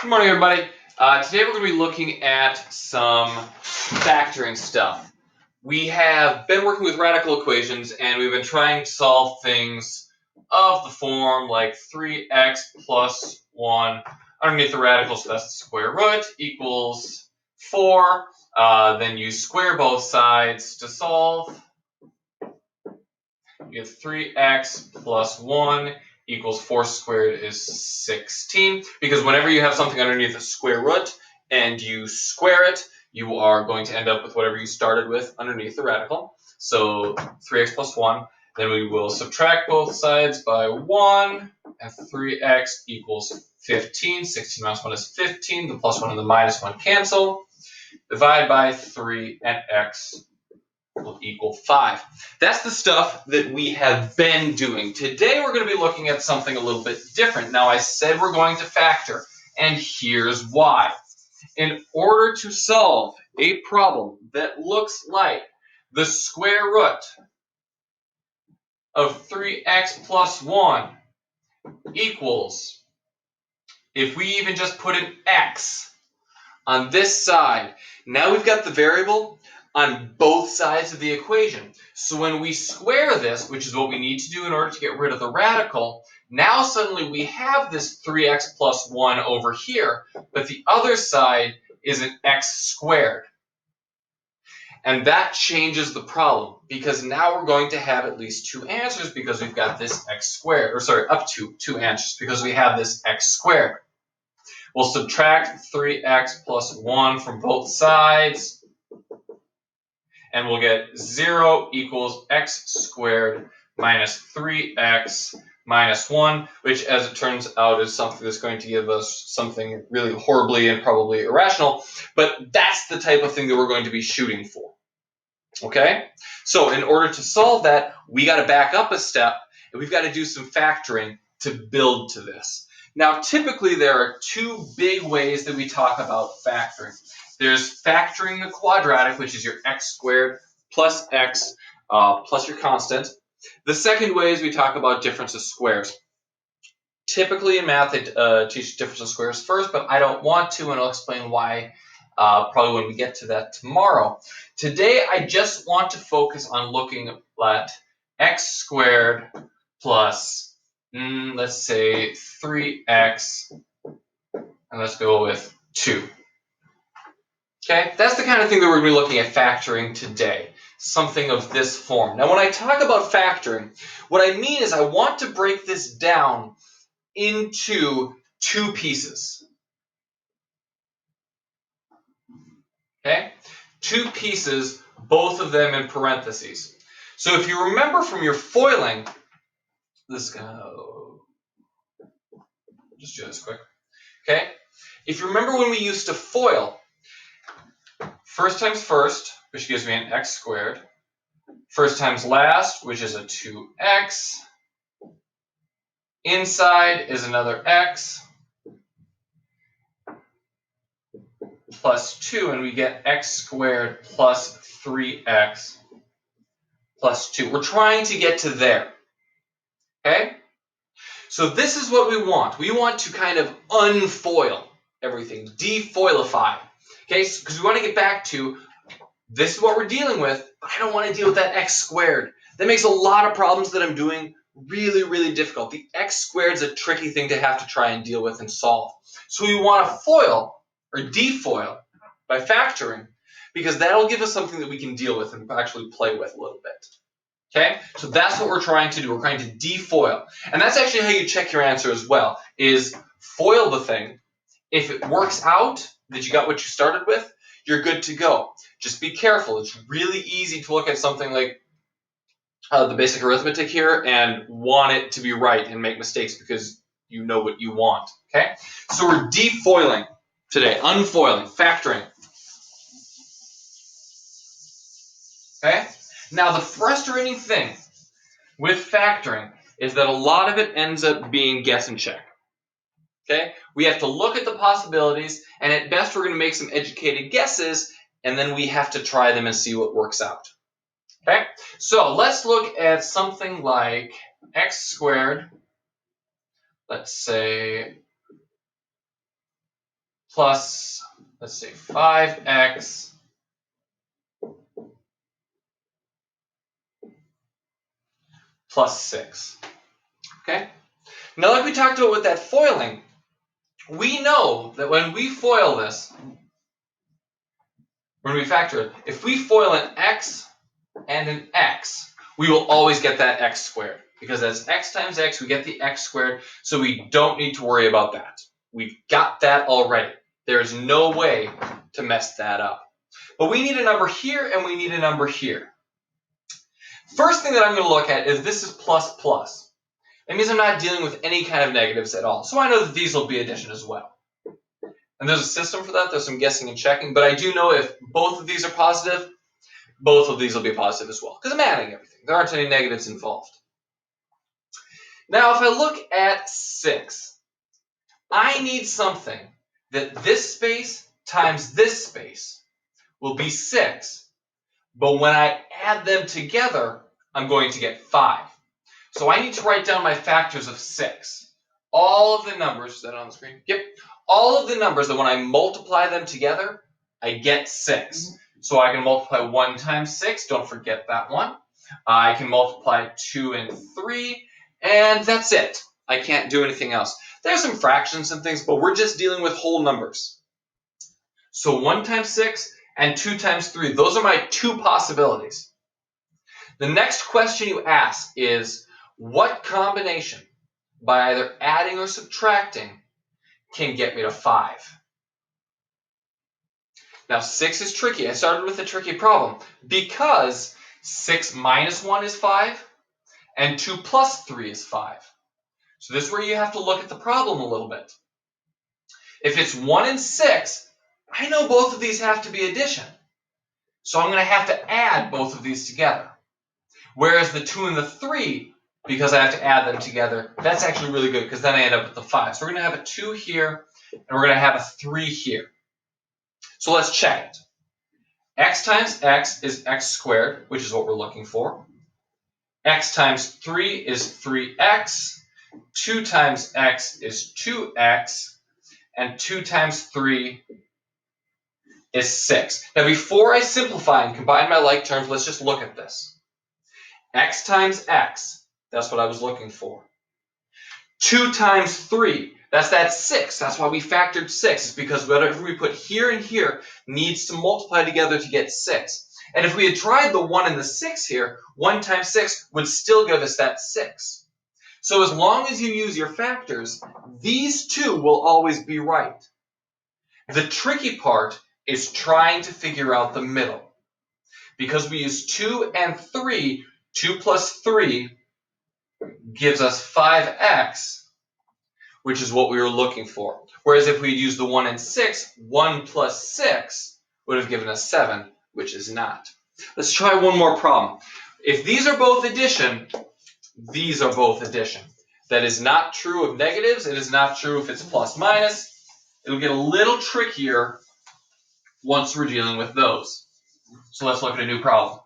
Good morning, everybody. Today we're going to be looking at some factoring stuff. We have been working with radical equations, and we've been trying to solve things of the form like 3x plus 1 underneath the radical, so that's the square root, equals 4. Then you square both sides to solve. You get 3x plus 1 equals 4 squared is 16. Because whenever you have something underneath a square root and you square it, you are going to end up with whatever you started with underneath the radical. So 3x plus 1. Then we will subtract both sides by 1, and 3x equals 15. 16 minus 1 is 15. The plus 1 and the minus 1 cancel. Divide by 3, and x will equal 5. That's the stuff that we have been doing. Today we're going to be looking at something a little bit different. Now I said we're going to factor, and here's why. In order to solve a problem that looks like the square root of 3x plus 1 equals, if we even just put an x on this side, now we've got the variable on both sides of the equation. So when we square this, which is what we need to do in order to get rid of the radical, now suddenly we have this 3x plus 1 over here, but the other side is an x squared. And that changes the problem, because now we're going to have at least two answers because we've got this x squared, or sorry, up to two answers because we have this x squared. We'll subtract 3x plus 1 from both sides, and we'll get 0 equals x squared minus 3x minus 1, which, as it turns out, is something that's going to give us something really horribly and probably irrational, but that's the type of thing that we're going to be shooting for. Okay? So in order to solve that, we got to back up a step, and we've got to do some factoring to build to this. Now, typically, there are two big ways that we talk about factoring. There's factoring the quadratic, which is your x squared plus x plus your constant. The second way is we talk about difference of squares. Typically in math, they teach difference of squares first, but I don't want to, and I'll explain why probably when we get to that tomorrow. Today, I just want to focus on looking at x squared plus, let's say, 3x, and let's go with 2. Okay, that's the kind of thing that we're going to be looking at factoring today, something of this form. Now, when I talk about factoring, what I mean is I want to break this down into two pieces. Okay, two pieces, both of them in parentheses. So if you remember from your foiling, just do this quick. Okay, if you remember when we used to FOIL, first times first, which gives me an x squared, first times last, which is a 2x, inside is another x, plus 2, and we get x squared plus 3x plus 2. We're trying to get to there. Okay? So this is what we want. We want to kind of unfoil everything, defoilify. Okay? Because we want to get back to, this is what we're dealing with, but I don't want to deal with that x squared. That makes a lot of problems that I'm doing really, really difficult. The x squared is a tricky thing to have to try and deal with and solve. So we want to foil or defoil by factoring, because that'll give us something that we can deal with and actually play with a little bit. Okay, so that's what we're trying to do. We're trying to defoil. And that's actually how you check your answer as well, is foil the thing. If it works out that you got what you started with, you're good to go. Just be careful. It's really easy to look at something like the basic arithmetic here and want it to be right and make mistakes because you know what you want. Okay, so we're defoiling today, unfoiling, factoring. Okay, now the frustrating thing with factoring is that a lot of it ends up being guess and check. Okay, we have to look at the possibilities, and at best we're going to make some educated guesses, and then we have to try them and see what works out. Okay, so let's look at something like x squared, let's say plus, let's say 5x plus 6. Okay? Now, like we talked about with that foiling, we know that when we foil this, when we factor it, if we foil an x and an x, we will always get that x squared. Because that's x times x, we get the x squared, so we don't need to worry about that. We've got that already. There's no way to mess that up. But we need a number here and we need a number here. First thing that I'm going to look at is this is plus plus. That means I'm not dealing with any kind of negatives at all. So I know that these will be addition as well. And there's a system for that. There's some guessing and checking. But I do know if both of these are positive, both of these will be positive as well. Because I'm adding everything. There aren't any negatives involved. Now, if I look at 6, I need something that this space times this space will be 6. But when I add them together, I'm going to get 5. So I need to write down my factors of 6. All of the numbers, is that on the screen? Yep. All of the numbers that when I multiply them together, I get 6. So I can multiply 1 times 6. Don't forget that one. I can multiply 2 and 3. And that's it. I can't do anything else. There's some fractions and things, but we're just dealing with whole numbers. So 1 times 6 and 2 times 3. Those are my two possibilities. The next question you ask is, what combination, by either adding or subtracting, can get me to 5? Now 6 is tricky. I started with a tricky problem because 6 minus 1 is 5 and 2 plus 3 is 5. So this is where you have to look at the problem a little bit. If it's 1 and 6, I know both of these have to be addition. So I'm going to have to add both of these together. Whereas the 2 and the 3, because I have to add them together, that's actually really good because then I end up with the 5. So we're going to have a 2 here and we're going to have a 3 here. So let's check it. X times x is x squared, which is what we're looking for. X times 3 is 3x. 2 times x is 2x. And 2 times 3 is 6. Now before I simplify and combine my like terms, let's just look at this. X times x, that's what I was looking for. 2 times 3, that's that 6. That's why we factored 6. It's because whatever we put here and here needs to multiply together to get 6. And if we had tried the 1 and the 6 here, 1 times 6 would still give us that 6. So as long as you use your factors, these two will always be right. The tricky part is trying to figure out the middle. Because we use 2 and 3, 2 plus 3 gives us 5x, which is what we were looking for. Whereas if we used the 1 and 6, 1 plus 6 would have given us 7, which is not. Let's try one more problem. If these are both addition, these are both addition. That is not true of negatives. It is not true if it's plus minus. It'll get a little trickier once we're dealing with those. So let's look at a new problem.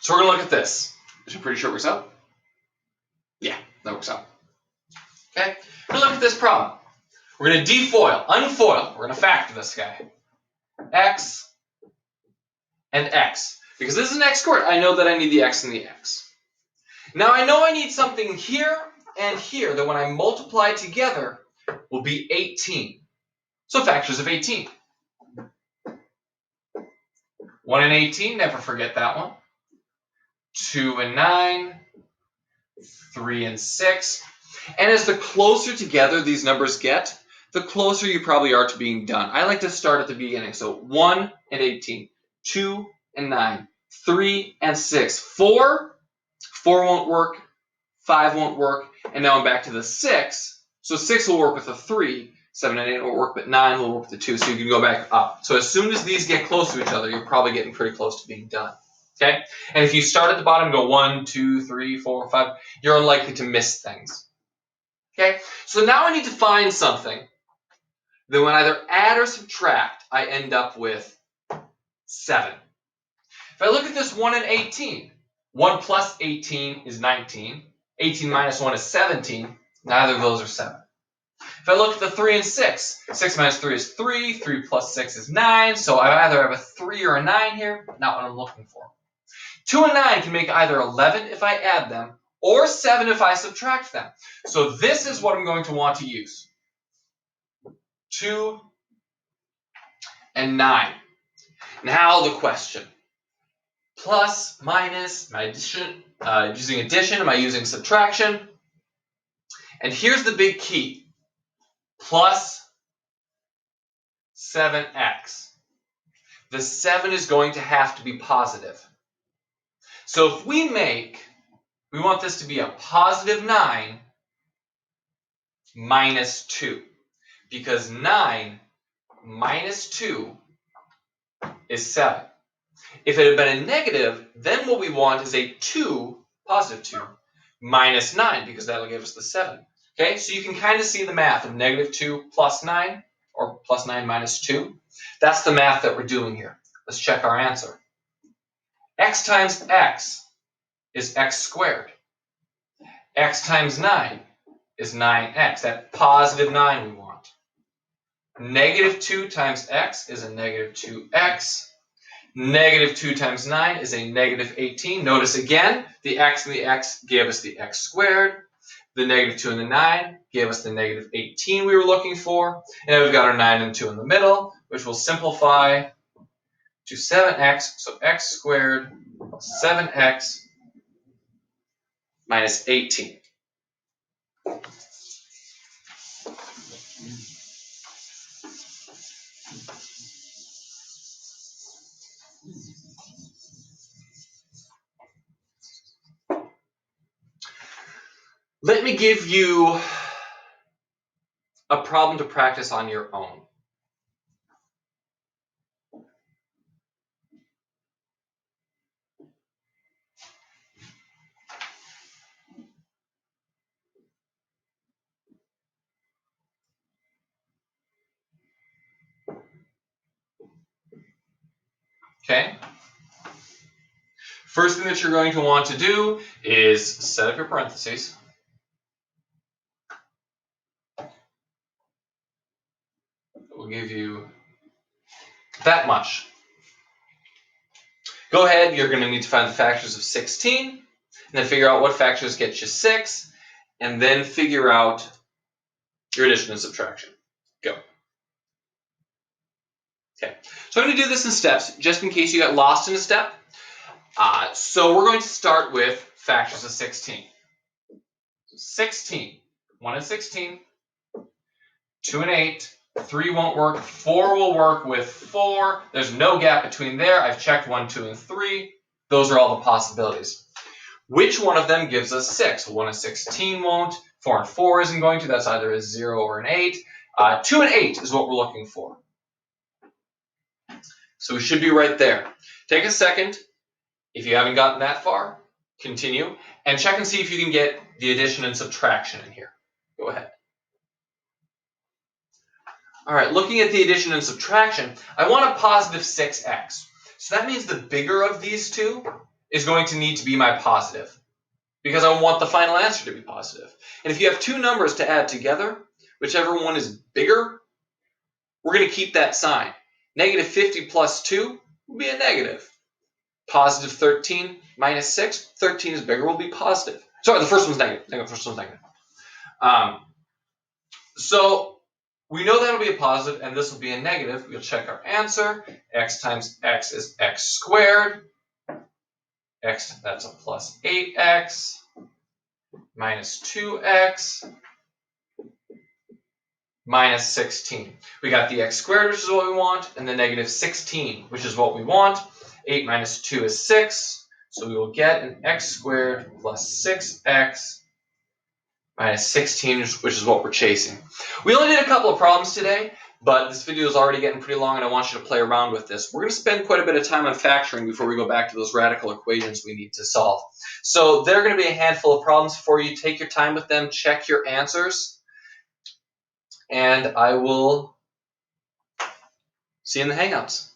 So we're going to look at this. Which I'm pretty sure it works out. Yeah, that works out. Okay, we're going to look at this problem. We're going to defoil, unfoil. We're going to factor this guy. X and x. Because this is an x squared, I know that I need the x and the x. Now I know I need something here and here that when I multiply together will be 18. So factors of 18. 1 and 18, never forget that one. 2 and 9, 3 and 6. And as the closer together these numbers get, the closer you probably are to being done. I like to start at the beginning. So 1 and 18, 2 and 9, 3 and 6. 4 won't work, 5 won't work, and now I'm back to the 6. So 6 will work with a 3, 7 and 8 won't work, but 9 will work with the 2, so you can go back up. So as soon as these get close to each other, you're probably getting pretty close to being done. Okay? And if you start at the bottom and go 1, 2, 3, 4, 5, you're unlikely to miss things. Okay, so now I need to find something that when I either add or subtract, I end up with 7. If I look at this 1 and 18, 1 plus 18 is 19. 18 minus 1 is 17. Neither of those are 7. If I look at the 3 and 6, 6 minus 3 is 3. 3 plus 6 is 9. So I either have a 3 or a 9 here. Not what I'm looking for. 2 and 9 can make either 11 if I add them, or 7 if I subtract them. So this is what I'm going to want to use. 2 and 9. Now the question. Plus, minus, am I using addition? Am I using subtraction? And here's the big key. Plus 7x. The 7 is going to have to be positive. So if we want this to be a positive 9 minus 2. Because 9 minus 2 is 7. If it had been a negative, then what we want is a 2, positive 2, minus 9, because that'll give us the 7. Okay, so you can kind of see the math of negative 2 plus 9, or plus 9 minus 2. That's the math that we're doing here. Let's check our answer. X times x is x squared. X times 9 is 9x. That positive 9 we want. Negative 2 times x is a negative 2x. Negative 2 times 9 is a negative 18. Notice again, the x and the x gave us the x squared. The negative 2 and the 9 gave us the negative 18 we were looking for. And now we've got our 9 and 2 in the middle, which will simplify to 7x. So x squared plus 7x minus 18. Let me give you a problem to practice on your own. Okay? First thing that you're going to want to do is set up your parentheses. We'll give you that much. Go ahead, you're going to need to find the factors of 16, and then figure out what factors get you 6, and then figure out your addition and subtraction. Go. Okay, so I'm going to do this in steps, just in case you got lost in a step. So we're going to start with factors of 16. 16, 1 and 16, 2 and 8, 3 won't work, 4 will work with 4. There's no gap between there. I've checked 1, 2, and 3. Those are all the possibilities. Which one of them gives us 6? 1 and 16 won't. 4 and 4 isn't going to. That's either a 0 or an 8. 2 and 8 is what we're looking for. So we should be right there. Take a second. If you haven't gotten that far, continue. And check and see if you can get the addition and subtraction in here. Go ahead. All right, looking at the addition and subtraction, I want a positive 6x. So that means the bigger of these two is going to need to be my positive, because I want the final answer to be positive. And if you have two numbers to add together, whichever one is bigger, we're going to keep that sign. Negative 50 plus 2 will be a negative. Positive 13 minus 6, 13 is bigger, will be positive. Sorry, the first one's negative. The first one's negative. So we know that'll be a positive, and this will be a negative. We'll check our answer. X times x is x squared. X, that's a plus 8x minus 2x minus 16. We got the x squared, which is what we want, and the negative 16, which is what we want. 8 minus 2 is 6, so we will get an x squared plus 6x minus 16, which is what we're chasing. We only did a couple of problems today. But this video is already getting pretty long and I want you to play around with this. We're going to spend quite a bit of time on factoring before we go back to those radical equations we need to solve. So there are going to be a handful of problems for you. Take your time with them, check your answers, and I will see you in the Hangouts.